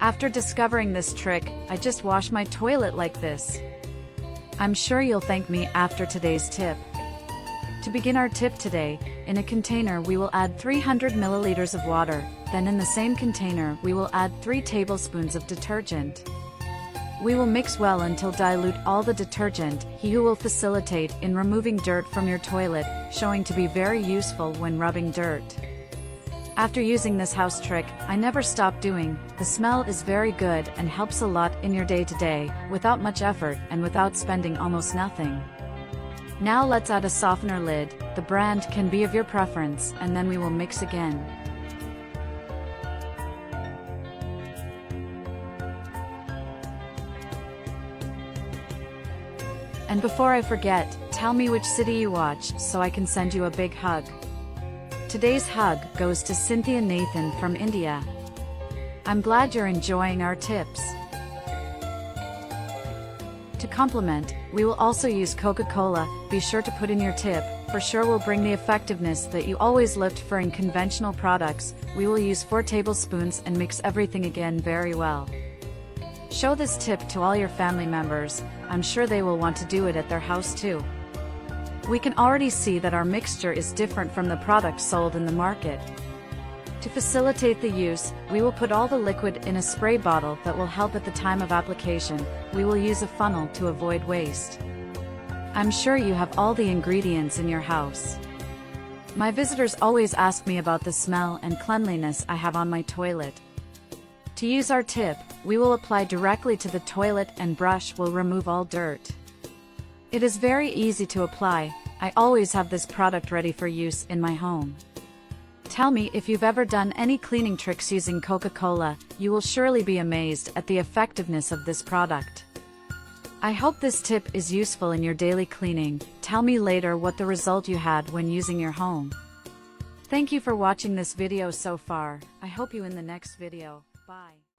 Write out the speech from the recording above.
After discovering this trick, I just wash my toilet like this. I'm sure you'll thank me after today's tip. To begin our tip today, in a container we will add 300 milliliters of water, then in the same container we will add 3 tablespoons of detergent. We will mix well until dilute all the detergent, who will facilitate in removing dirt from your toilet, showing to be very useful when rubbing dirt. After using this house trick, I never stop doing. The smell is very good and helps a lot in your day-to-day, without much effort and without spending almost nothing. Now let's add a softener lid. The brand can be of your preference, and then we will mix again. And before I forget, tell me which city you watch so I can send you a big hug. Today's hug goes to Cynthia Nathan from India. I'm glad you're enjoying our tips. To complement, we will also use Coca-Cola. Be sure to put in your tip, for sure will bring the effectiveness that you always looked for in conventional products. We will use 4 tablespoons and mix everything again very well. Show this tip to all your family members. I'm sure they will want to do it at their house too. We can already see that our mixture is different from the products sold in the market. To facilitate the use, we will put all the liquid in a spray bottle that will help at the time of application. We will use a funnel to avoid waste. I'm sure you have all the ingredients in your house. My visitors always ask me about the smell and cleanliness I have on my toilet. To use our tip, we will apply directly to the toilet and brush will remove all dirt. It is very easy to apply. I always have this product ready for use in my home. Tell me if you've ever done any cleaning tricks using Coca-Cola. You will surely be amazed at the effectiveness of this product. I hope this tip is useful in your daily cleaning. Tell me later what the result you had when using your home. Thank you for watching this video so far. I hope you in the next video. Bye.